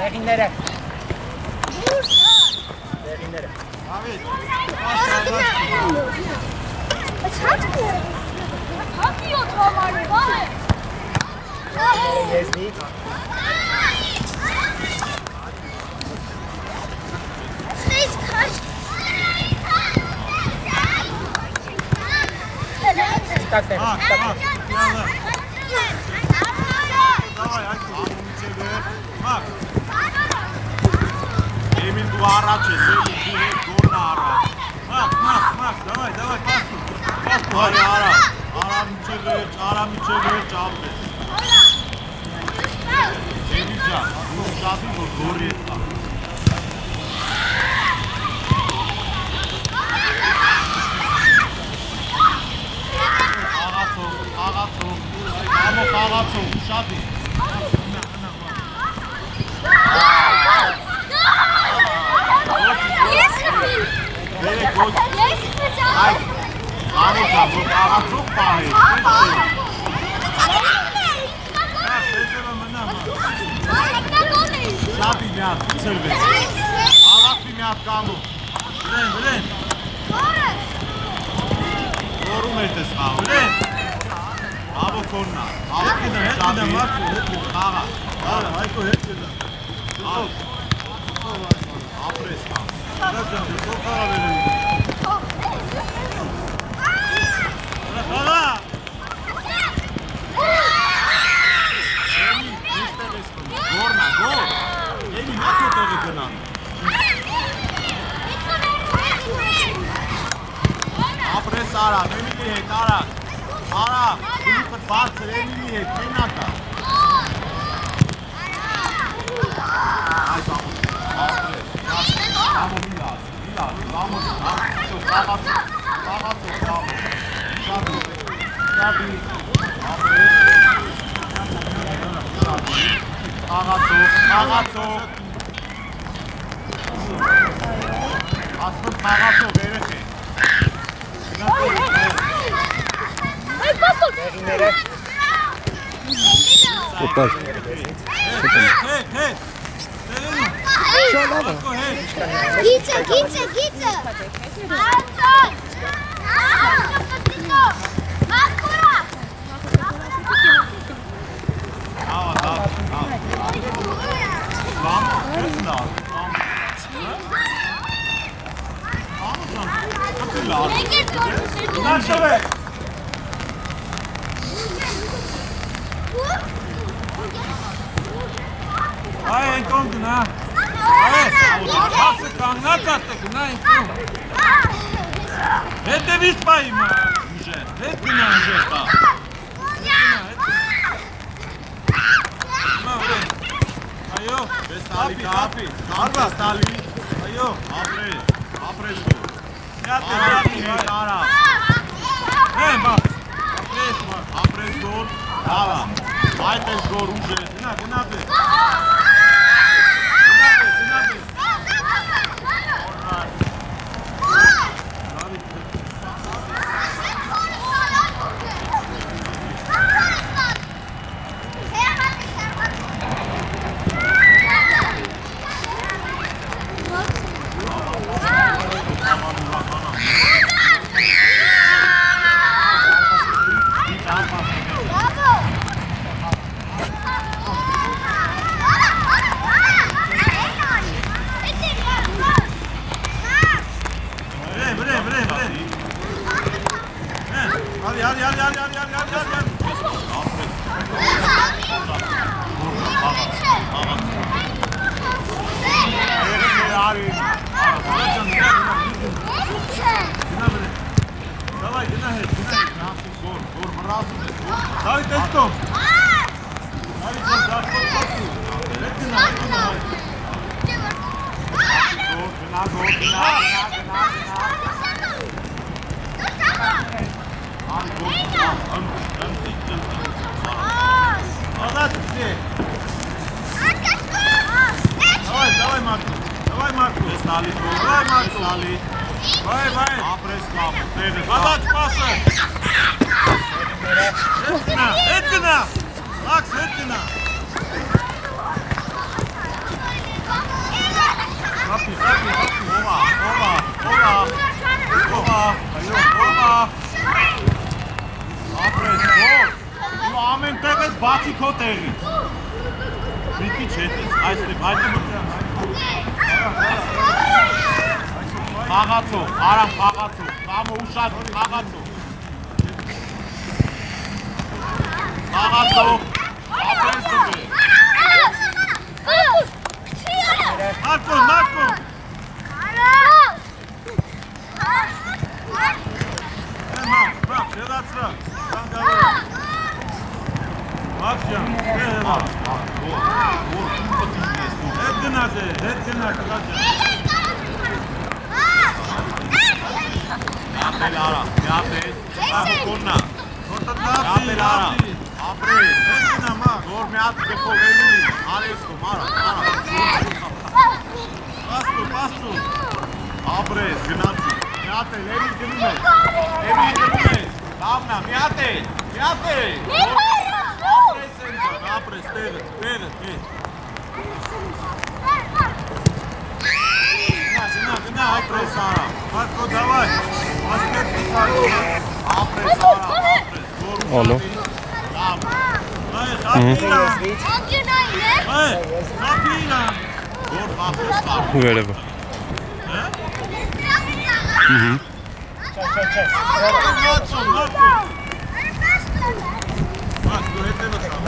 Եղինները։ Emil tu araç Emil gorna araç. Mak, давай, pas. Hadi ara. Aram içeri çaldı. Emilcan, bu şafin bu zor yetti. Ağaço. Amo ağaço, şafin. Very good. Ay, ağaço, bu ağaço pahalı. Şafin ya, servis. Ağaç bir miyat kamu. Bilen. Doğru mertez kamu. Bilen. Abo korna. Şafin. Kaga. Hayko hepsinde. Apres kamu. Bırakın, çok kaga verelim. Kaga. Gorna, gol. Emi nasıl tabii kınan? Apres ara, Emi liye ara. Ara, bunu kırpar, Emi liye, kenata. Ay tamam. Apres. Tamam Milas. Vamos. Şabi. Apres. Ağaço. Aslında ağaço verecek. Եղինները։ Опа. Hey. Şalama. Գիծը։ Անցան։ Մակուրա։ Ay enton günah. Ay, nasıl kangat attı günah enton. Hep biz payım müce. Hep günah müce ta. Ayo, kapi. Arba stali. Ayo, apres. Ya te ara. Ne bak. Apres gol. Dava. Aytes gol uže. Günah be. Давай, гнай. Гор, браво. Давай, тесто. Давай, Марк. Давай, Марко. Տեսնալի, давай, Марко. Վայ։ Ապրես կապ, տեղը։ Հատած պասը։ Հետ գնա։ Մաքս, հետ գնա։ Հապի։ Ովա։ Ապրես, գոլ։ Ու ամեն տեղ ես բացի քո տեղից։ Մի քիչ հետ ես, այստեղ, հայտը մտրան, Խաղացող, Արամ խաղացող, կամը ուշած խաղացող Խաղացող, ապրես դվե Մարկո Մակ, շեղացրա, կանգարով Մակ ջան, հետ գնաց է, հետ գնաց Ապրել արա, միապել, կոննա Միապել արա, ապրել, հետ գնա մակ Որ միատ կեպով էլի, արեսկում, արա Պաստու, ապրես, գնացի Միատել, էլի գնում ես, լավնա, միատել Ապրես են ճան, ապրես, տեղը, Գնա, ապրես արա, Մարկո, դավայ, ասպետ պիսարու, ապրես արա, ապրես, գորում խապիրան, գոր խապրես խապրես Վերևը Մարկո, հետևը խապ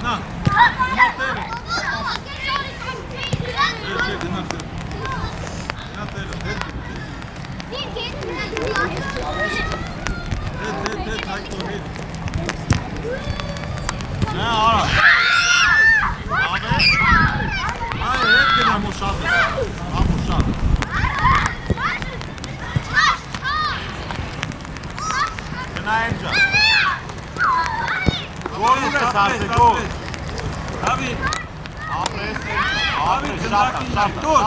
Նա, տեղը Նա, արա Այ, հետ գնա մուշատ ես, ամուշատ Գնա եմ ճան Գոր ուր ես ասե, գոր Հավի Ապրես եմ Հավի շատա Դոր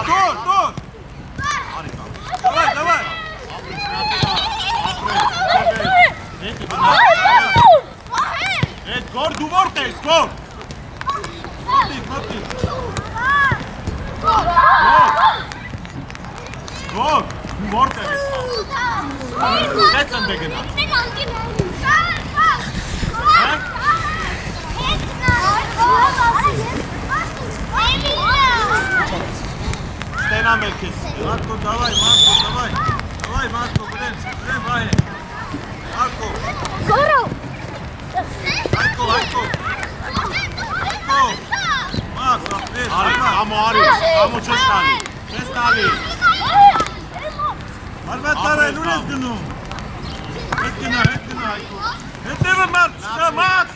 Արի կա Դավայ Ապրես Հետ գոր դու որդ ես, գոր Մոտիկ Գոր դու որդ ես Հետ եմ բեգնա Ստենամ էլ կես Մարկո, դավայ, Մարկո, բրեն, վայ Մարկո Հայկո Մակ, ապրես, ամո արիս, ամո չես տալի Արվատ տարայլ ուր ես գնում Հետ գնա, Հայկո Հետևը մարդ, մակ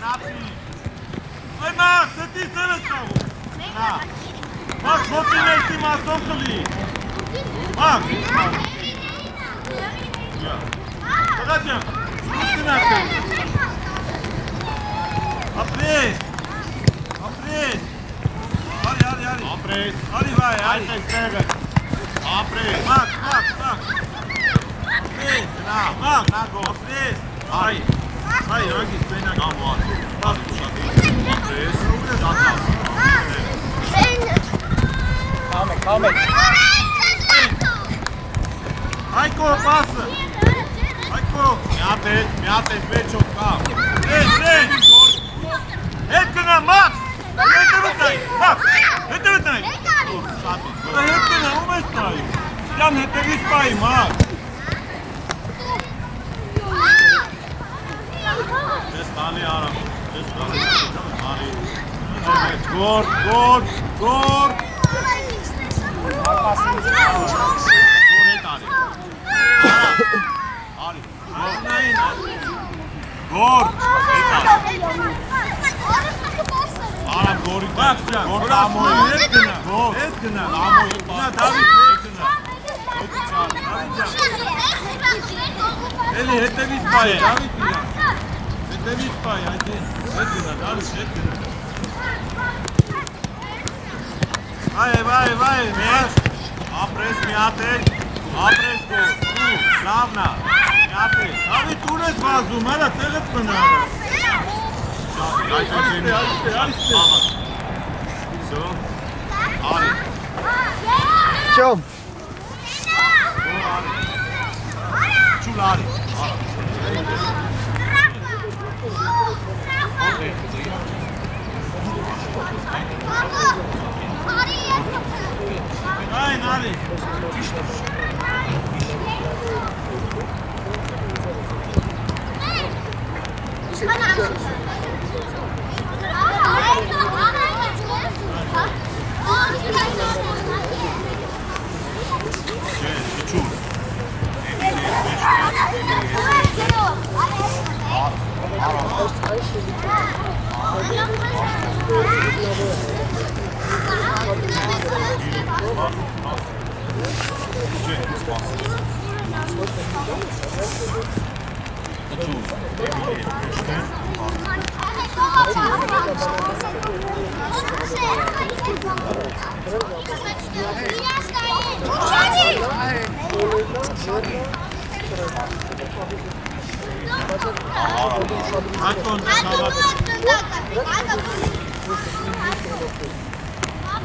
Այ մակ, սետի սև ես կաղում Մակ, ոտին էլտի մասով խլի Մակ Տղա ջան, ուր գնաք է Ապրես Արի Ապրես Արի վայ, այդպես տեղը Ապրես Մակ Ապրես Մակ, նագո Ապրես Արի Հագիս բենակ Ամո արի Ապրես Շատաս Կամեք Հայկո, պասը Հայկո Միատել, վեչով կամ Հետ գնա, մակ Հետևդ նայ Հետ գնա, ում ես նայ Իրան հետևից պայի, մակ Ես տալի արամ Գոր Գոր հետ արի Արի Գոր հետ արի Արամ գորի Գոր ամոյի հետ գնա Ամոյի գնա Դավիթ հետ գնա Էլի հետևից պայի Դավիթ իրան Հետևից պայ, այդին, հետ գնա, դարուս, հետ գնա։ Վայ, ապրես մի ատել, ապրես գոլ, ու, լավնա, մի ատել։ Հավի տուն ես վազում, հալա, տեղըտ մնար։ Այստե։ Սո, արի։ Չոմ։ Չուլ արի, Այն, արի։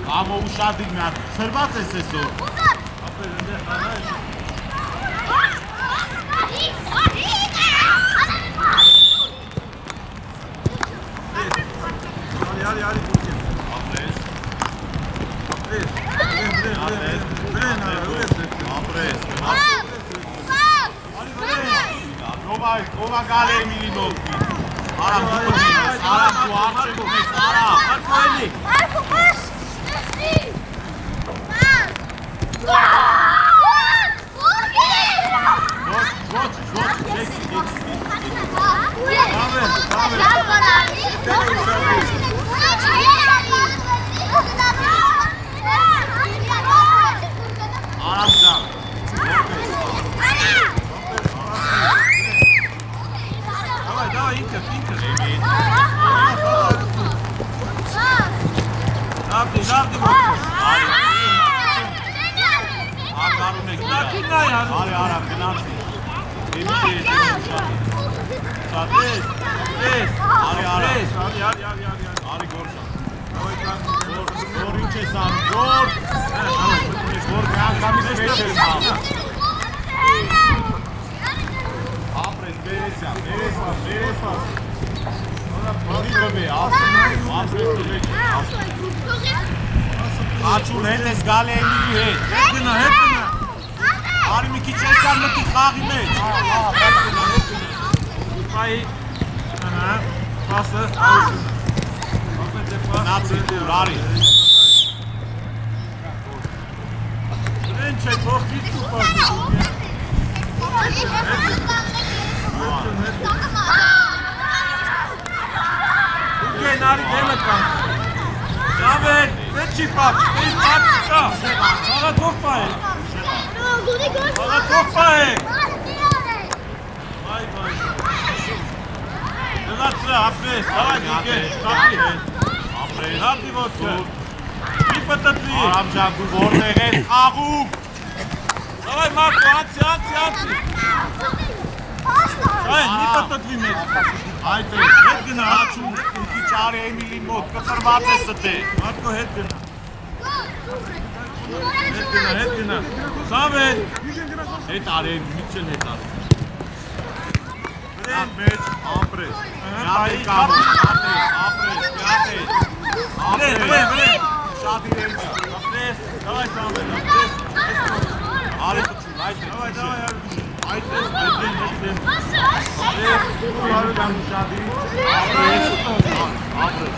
Amo ușadig mi-a sărbat SSO. Ari, putem. Apres. Ova gale Emilinovski. Ara, tu arce, Ara. Marco Eli. Marco, baš! Աչուլ հետ ես գալի Էմիլի հետ, հետ գնա, Արի մի քիչ եսար մտի խաղի մեջ Պայի, պասը, նացի դուր, Արի Դրեն չէ, կողքից ու պասը Ուգեն, Արի դեմը կան Դավեն, պետքի պապ, պետք պապ կա, աղաթով պա է Աղաթով պա է Այ, Դղացրա, ապրես, ավայ դիկեր, կապի Ապրես, հապի ոտքը Մի պտտվի Արամ ժան, դու որտեղ ես, աղուկ Ավայ մարդու, անցի Այն, մի պտտվի մեծ Այդ է, հետ գնա, աչում Չարի Էմիլին մոտ, կտրված է ստե Մարդկո հետ գնա Հետ գնա Սավեն Հետ արեն, միչեն հետ արեն Վրեն մեջ, ապրես Միատել կամը, ապրես, միատել Վրեն Շատ իրեն կա Ապրես, դավայ Սավեն, ապրես Արեք ուչում, այդ է Այդ ես, հետեն Ապրես, հարու գան ուշադի Ապրես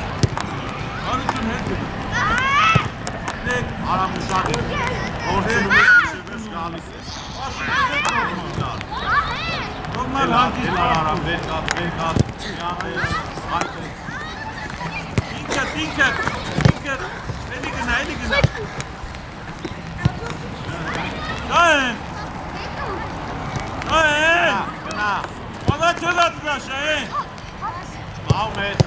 Հարություն հետ գնա Արամ ուշադի Որցնում ես միշևես գալիս ես Նորմալ հանդիս Արամ, վերկատ, միատես, այդ ես Ինքետ, էլի գնա Դայեն Գնա Ալա չելա դրա շային Alves.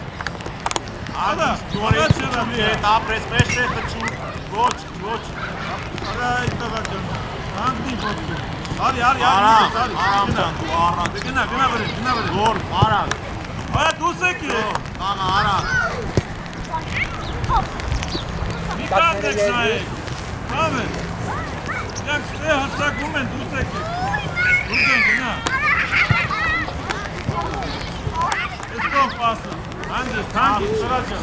Անդիս ջորից ճուլի հետ ապրես մեզ է խչում։ Ոչ։ Արա այդ տղաճան։ Անդի ոտքի։ Արի։ Արամ ջան դու առանց։ Գնա վրե։ Գոր արան։ Արա դուս եկի։ Աղա արան։ Մի կանդեք նայեք։ Ավ է։ Յանք ստե հաստակում են դուս եկի։ Դուս գնա։ Էստով պասը։ Անդի թանքի շրաճը։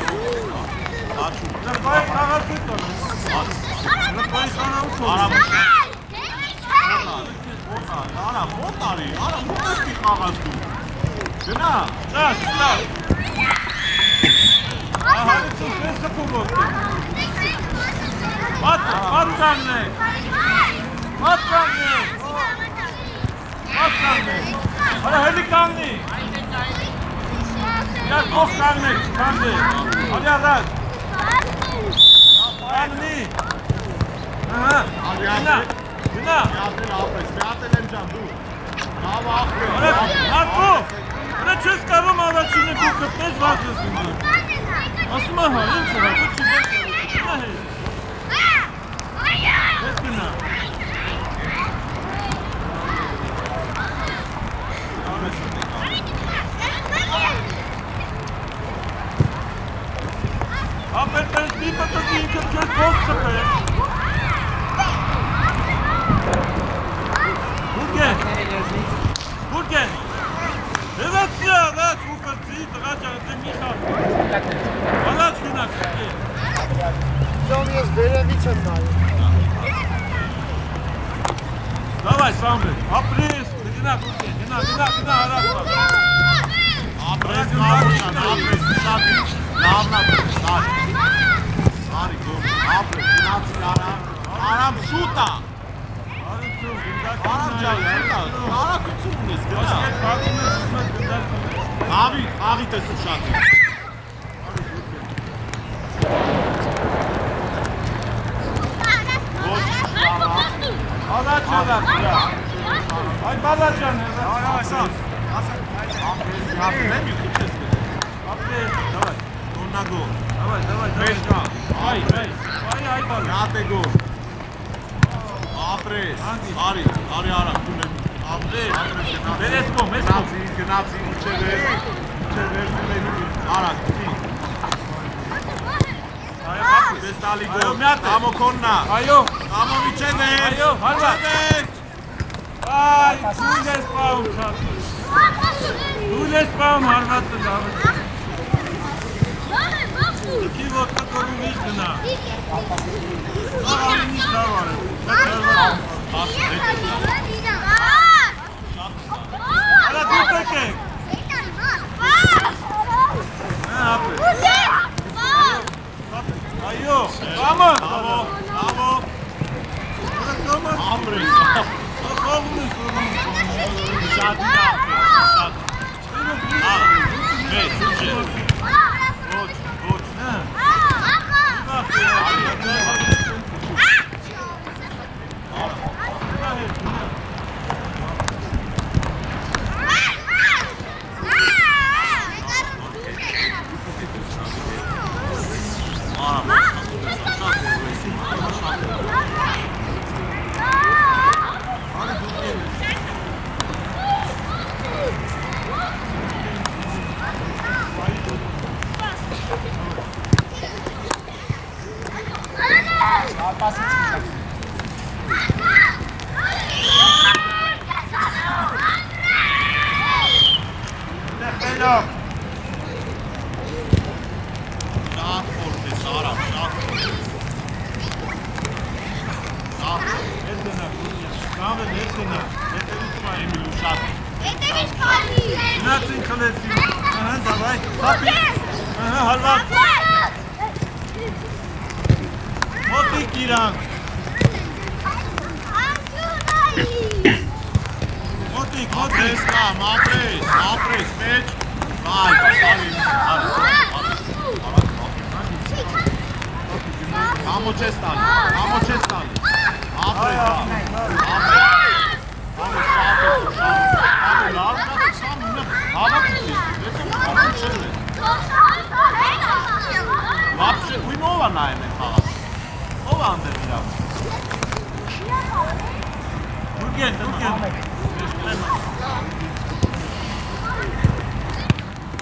Աչու։ Նպայ խաղացի տոն։ Նպայ խանավու Արամ։ տոն։ Արամ մոտարի խաղաց դու։ Գնա։ Ճաշ։ Ահարիցու կես կպում ոտքի։ Մատ կանգնեք։ Արա հելի կանգնի։ Յակ ով կանգնեք, կանգնեք։ Արի առաջ։ Կանգնի։ Գնա։ Միատել ապրես, միատել եմ ջան դու։ Լավ ապրես։ Մարդու, հրը չես կարում առաջինը դու կպնես վազես դու։ Ասում է հա, ինչ է, ոչ չի դես գնա հետ։ Ես գնա։ Ապեր պենսնի պտտի ինքր չես ոնց չպեր։ Բուրգեն։ Եվացի առաջ ուկրծի, տղա ճանտե մի խար։ Առաջ գնաք։ Ձոմ ես վերևից եմ նայում։ Դավայ, Սամբե, ապրես, գնա Բուրգեն, գնա առաջ պար։ Ապրես, շատի, լավնա Սարի գոմ, ապրես, գնացի արամ շուտա։ Արամ ջան, արակություն ունես, գնա։ Աղիտ ես ու շատի։ Առաջ, այ բալաջան է։ Ապրես, Ապրես, դավայ, Դոնագո, դավայ, մեջկա, այ բալ։ նատեգո, ապրես, արի արամ, ապրես, Վերես կոմ, գնացի, իչև արակ, Պես տալի գոլ, ամոքոննա, Այո, ամովիչև այո, հարվա։ Այ, դուլ ես պաում չատը։ Դուլ ես պաում հարվածը լավը։ Դքի ոտքը կորում իշ գնա։ Աղալին իշ լավար է։ Արա դուք եկեք։ Ապրես։ Այո, կամը։ Avo, ապրես, Խողում ես ուրում։ շատի մեծ, ուջե, ոչ, Գնացին խլեցին, դավայ, խապի, հալված, մոտիկ իրանք, մոտիկ, ապրես կամ, ապրես, մեջ, վայ, Amo չես տալի, ապրես, ապրես, ո՞վ է նայում են խաղացը։ Ո՞վ է անդեր իրավ։ Դուքեն։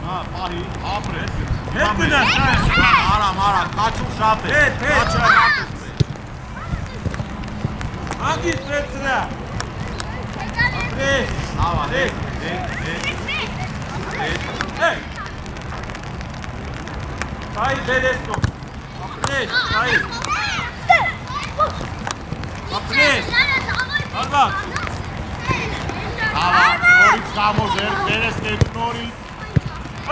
Հա, պահի, ապրես։ Հետ գնա, Արամ, կաչուկ շատ է։ Հետ։ Կաչուկ շատ է։ Անգից պրեցրա։ Ապրես։ Լավա, հետ։ Hey! Vai, Zelensky! Ապրես, այ։ Ապրես։ Արվակ։ Լավա, նորից կամոզ էր, դերեսնեք նորից։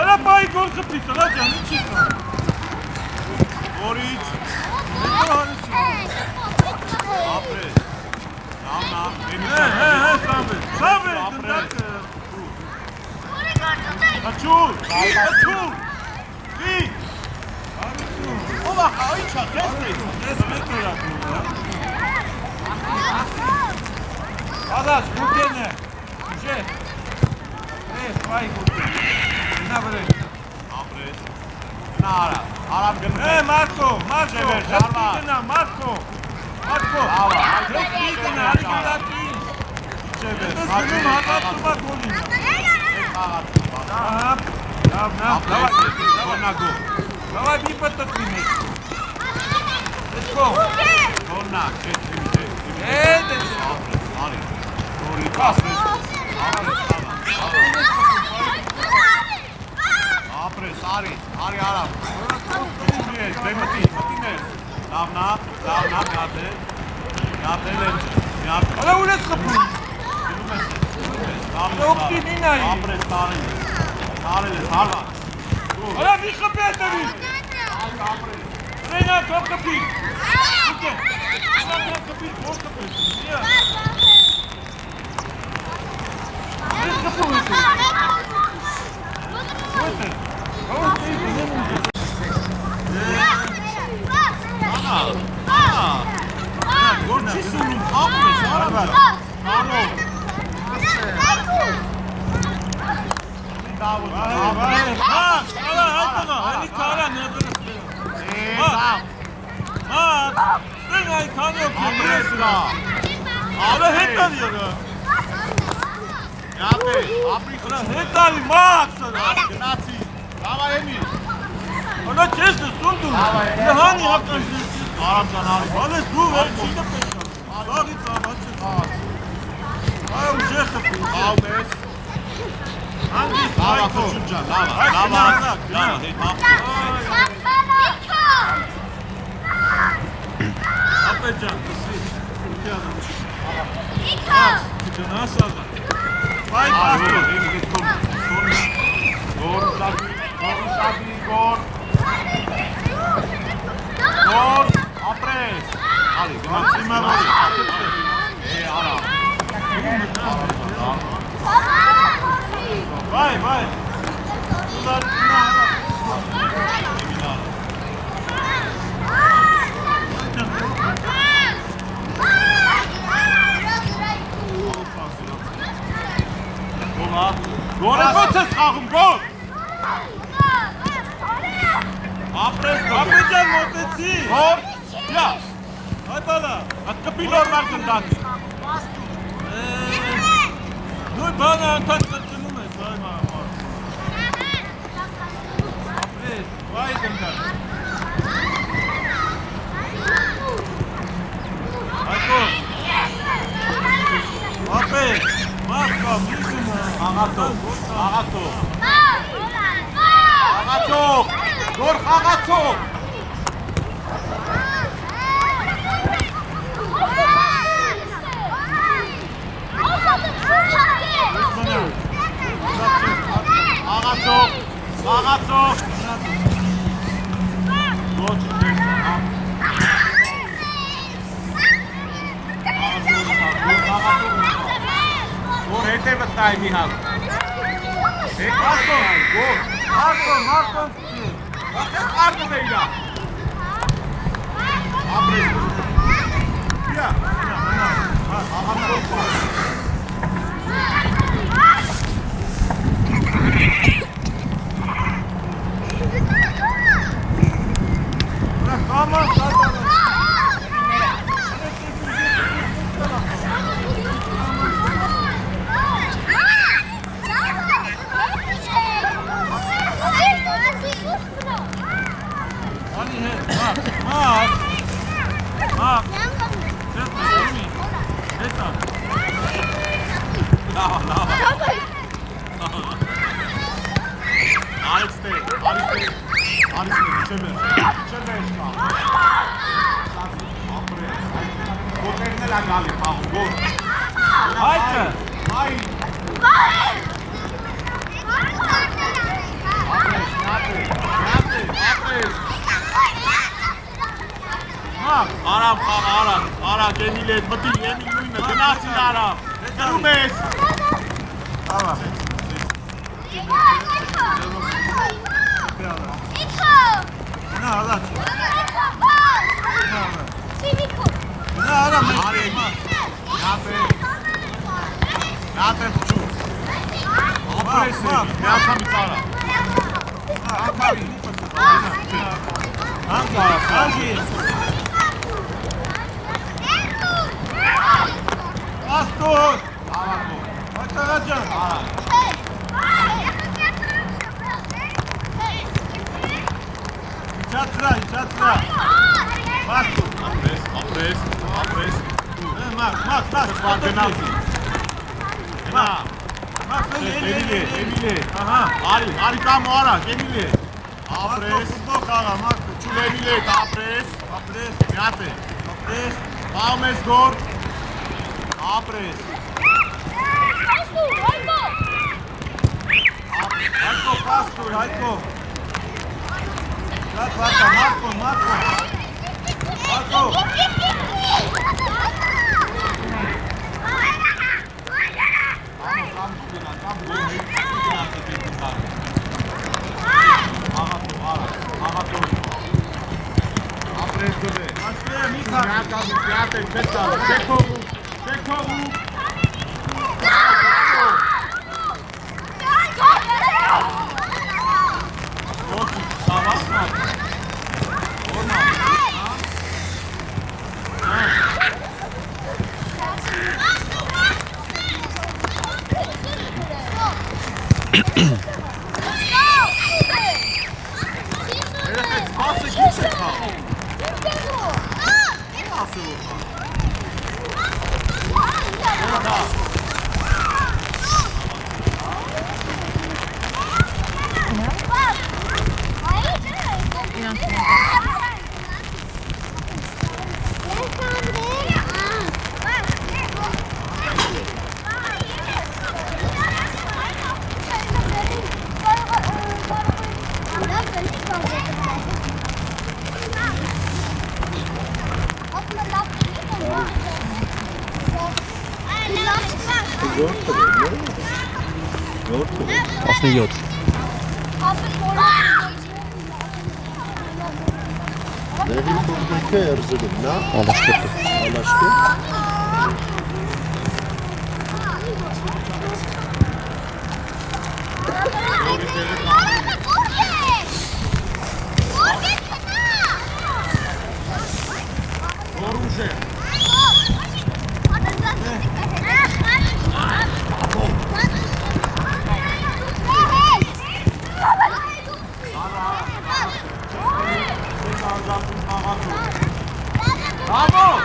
Արա բայ գոլ խփի, տղա ջան, ինչի՞ կա։ Նորից։ Ապրես։ Լավնա, Սամվել, դնդակը։ Աչուր։ Ի։ Ո՞վ է, ի՞նչ է, դեսնեք։ Ես մեկը Ադաս, գուտեն է։ Ուժե։ Վայ գուտեն։ Նա վրե։ Ապրես։ Նա արամ գնում է։ Մարկո, Ջևեր, ժարվա։ գնա, Մարկո։ Լավա, գնա, ալիքանդակի։ Ջևեր, Ես գնում հատատում է գոլին։ Լավ, Գոնագո։ Давай մի պատտվի մեջ։ Let's go։ Գոնակ, քեթի։ Արի։ Նորի կասես։ Ապրես, արի արամ։ Դեմտի։ Լավնա, գատել են։ Արա ուր ես խփում։ Օգտին ինայի։ Ապրես, տարել է, հարվա։ Արա մի խփի այդտեղի։ Ռենա թող խփի։ Ուտե։ Թող խփի, թող խփի։ Ես խփում եմ։ Ուտե։ Գործի սունում, ապրես, արամ։ Արով։ Հանի կարա նոտրս Սեն այ կանյոք Ապրես կա։ Արա հետան յորա Ապրի խրան։ Հետանի մաքսը Գնացի։ Լավա եմի։ Արա չես նսում դու Հանի հապտան շեցի Արամ ճանարի։ Ալես դու վերջինը պետք է Աղից աղաց ես Այ ուժե խպի Աղվես։ Անգից Լավա այքո խչուն ճան, լավա, Այ լավա, գնացակ, լավա, հետ Ապե ջան, գնաս աղա Բայ բաստո Գոր, շաբի, գոր, ապրես, ալի, գնացի մավարի, արա, Բայ Գորը ոնց ես խաղում, գոր, ապրես, Ապե ջան մոտեցի գոր, յա, Այ բալա at կպի նորմալ կնդակի, Նույ բանը անդած ծնում ես, այ մահմար Ապրես, վայ դնդակ Այքո Ապես, մարկա, միսումը աղացող, գոր խաղացող, աղացող, ոչ գոր հետևը տայ մի հատ, Մարկոն Ատես արգով է իրա, ապրես, յա, աղացող պար, Ուրակ Կամա, սատանա։ Անի հետ, մակ, հետը, ումի, հետա, լավ, Ալեքս տե, չեմեր իշկա, գոտերն էլ ագալի, պաղու, գոտ, հայկը, հայ, Արամ խաղ, արամ, Էմիլ հետ մտի, Էմիլ նույնը, գնացին արամ, գնում ես։ աղա, նա աղաչ, նա արամ, Արի, նատ է փչու, ապրես է, միացամից արա, ակավի, անգի, աստոտ, ակաղաջան, իչացրա, բաստու, ապրես, մակ, գնացի, գնա, Էմիլ է, արի կամ արա, Էմիլ է, ապրես, չուլ Էմիլ է, ապրես, միատ է, պաղում ես գոր, ապրես, Հայկո, Մարկո, ապրես գոտ է, միատ է, չեքովու, ոքի, սավասնա, ասը գիս է խաղ, ասը որ խաղ, Ասնի 7 Nevím, kolik je RZD, na? Ալաշկետը Alašky? Oruje, bravo,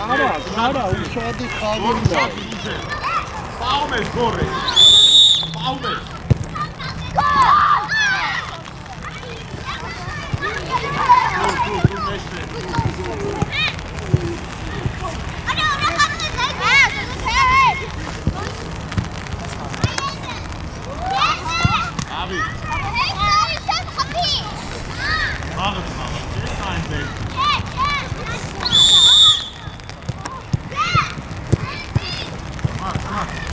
bırak Kara, uçağı kaldırma. Palmes, corre. Palmes. Abi. Mach es mal. Ist ein Weg. Mach.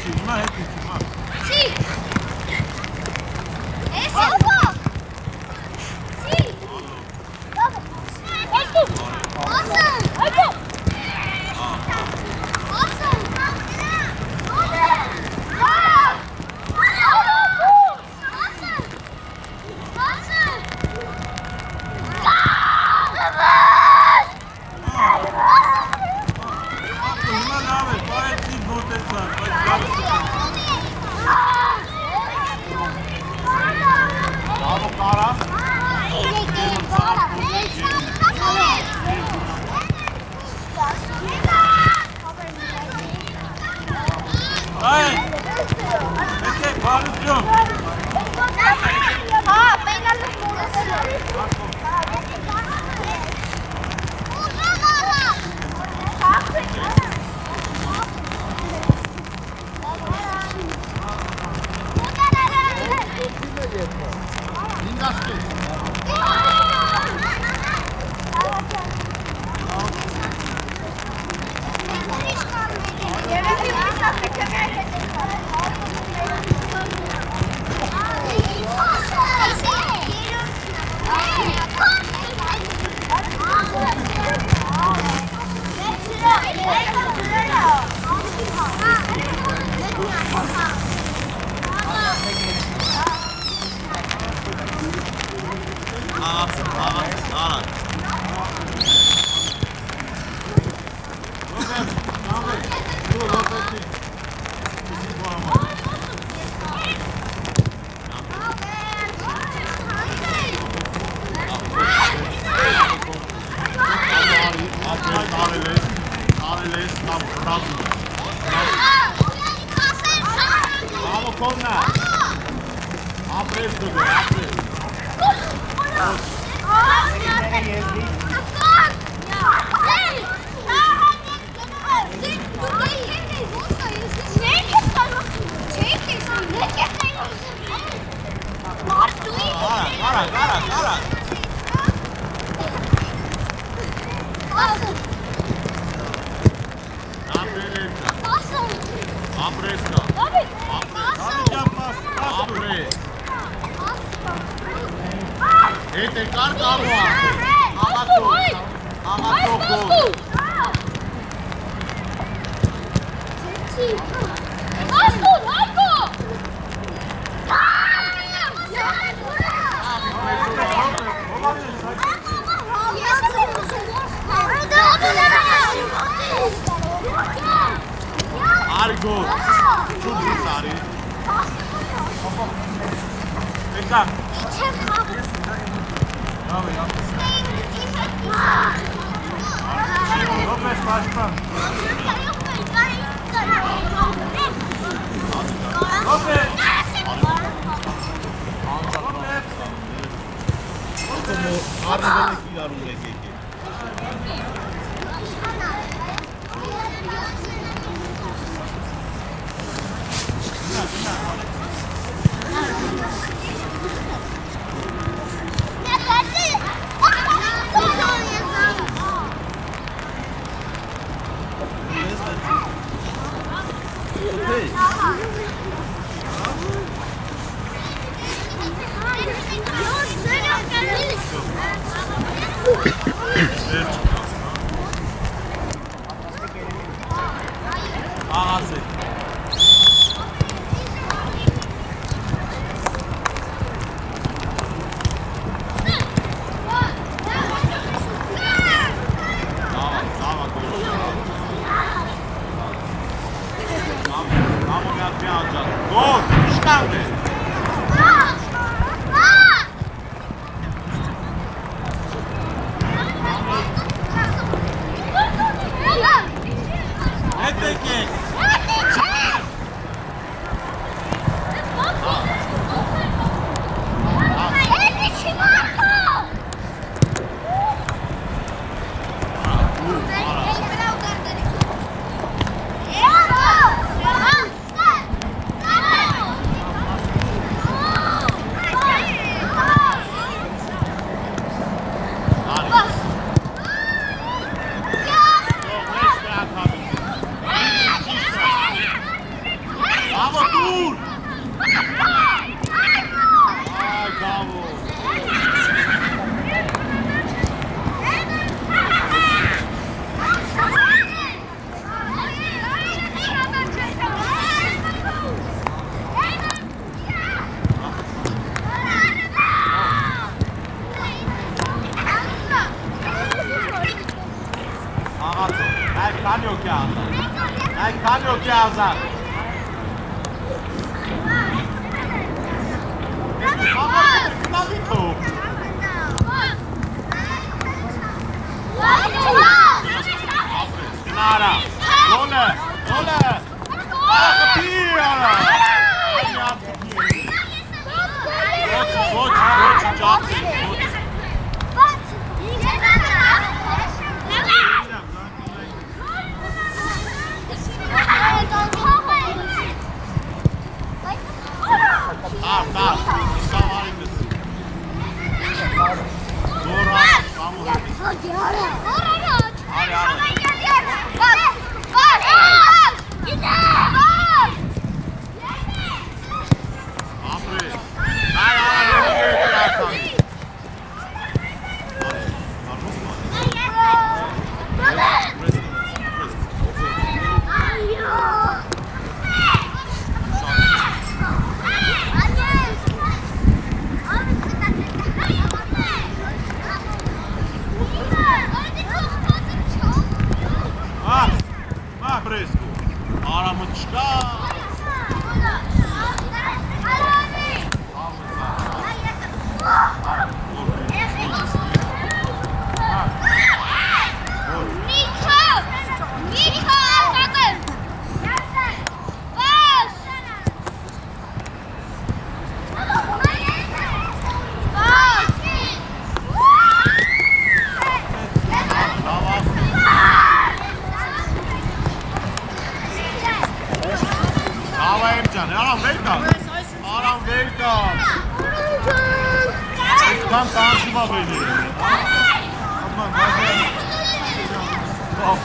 Հետի, հիմա հետի, հիմա։ Սի։ Էս ո՞վ։ Սի։ Այդու։ Ասա։ Այդու։ Ասա։ Հիմա լավ է, պարեցի մոտեցան, բայց լավ է։ Bravo, Kara. Այ, եկեք, բարություն։ Հա, մենալը մորսը։ Bravo, Kona. Apres, Dudu, apres. Kara. Apreska. Ջան, պաս, Ապրես։ Հետ է կար կարուա։ Աղացող գոլ։ Արի գոլ։ Շուտ զիս արի։ եկան։ Լոպես, պաշտպան։ Լոպես։ Արնվելեք իրար ուրեք եկեք։ Աղացեք։ Գոլ, իշկանդ է։ քանի օքի ազատ։ Այդ քանի օքի ազատ։ Գնալի թող։ Գնարա։ Գոլը, գոլը։ Ախպի արա։ Ոչ, ճապի, ոչ։ Ահ, սավարինս։ Զոր արա, կամուհետիս։ Ապրես։ Այ արի, Ապրեսկու, արամը չկա։ Aram ver kal. Tam karşıma beni. Aman bazen. Of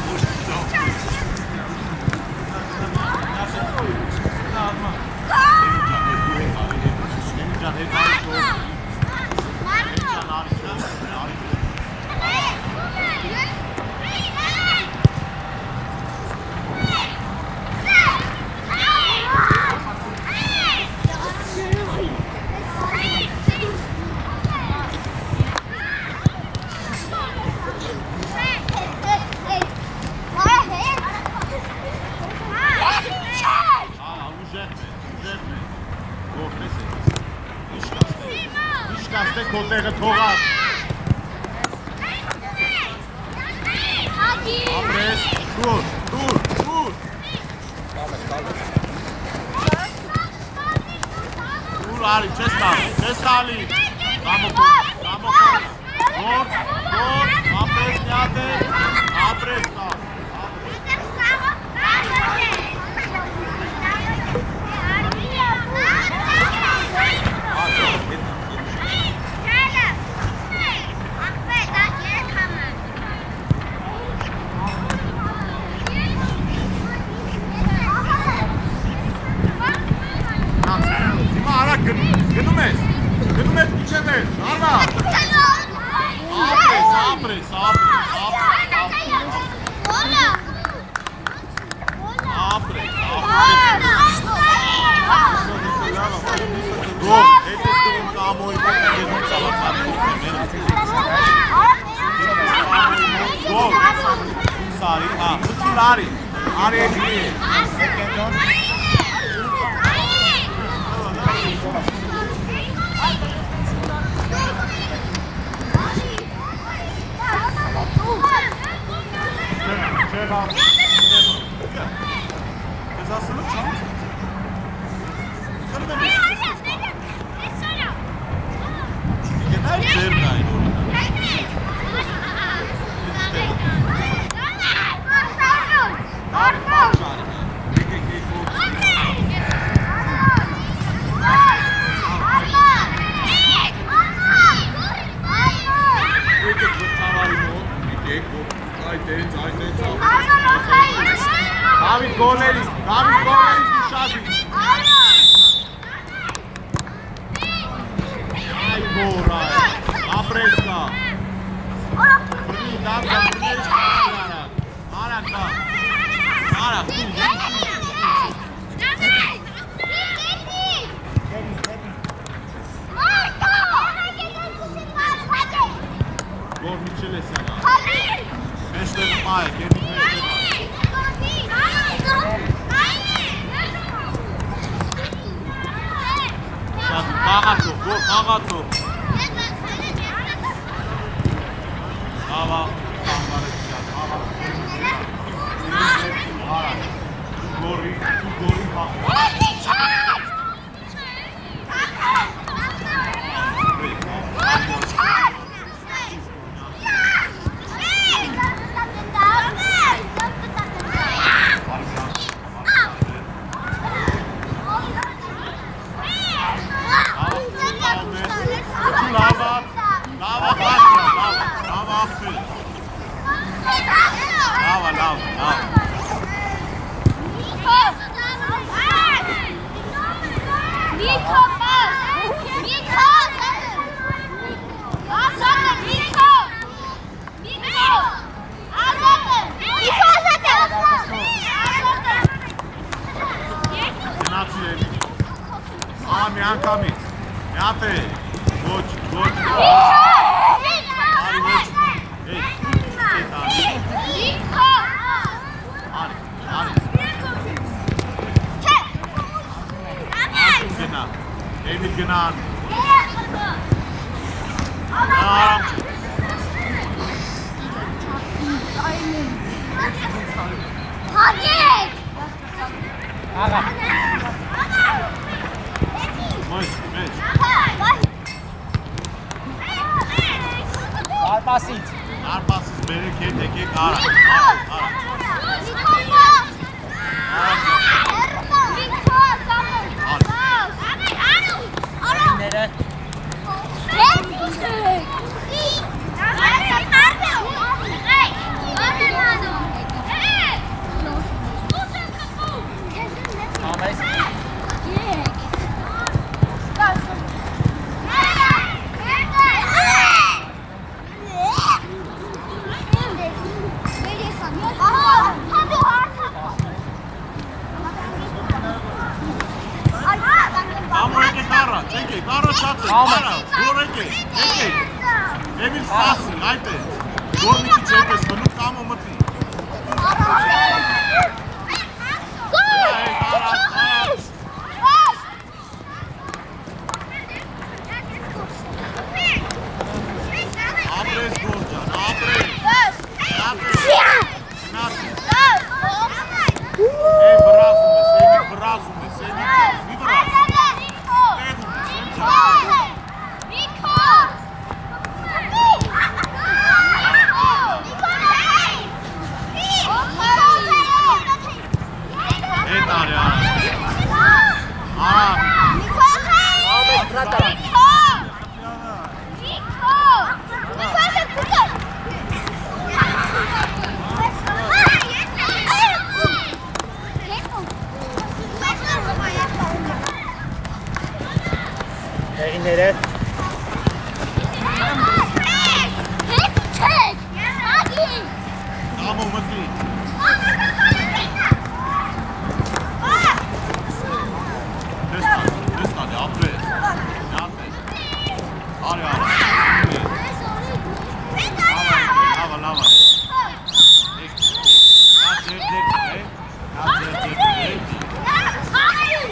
Կոտեղը թողած ապրես, դուր դուր արի, չես տալի կամոքոն գոր, ապրես նյատ է, ապրես տալ Գնում ես իչև ես, արմա ապրես գոր, հետ ես դվում կամոյի մոտ գոր, սարի, խտուր արի էգլի Ես ասելով չամս Գենայր ձերն այն David Goleris dişadi. Ay Bora. Apreska. Ara. Gol Michele sana. Meşler Maya, kendi meşler. Կաղացով, գոր կաղացով։ Աղա, կաղարեց շատ, աղա։ Արա, գորի հաղ։ Արպասից բերեք հետ եկեք արա, Էմիլ սպասի, այդ է, գորնիքի չեպ ես մնում կամ ոմտի։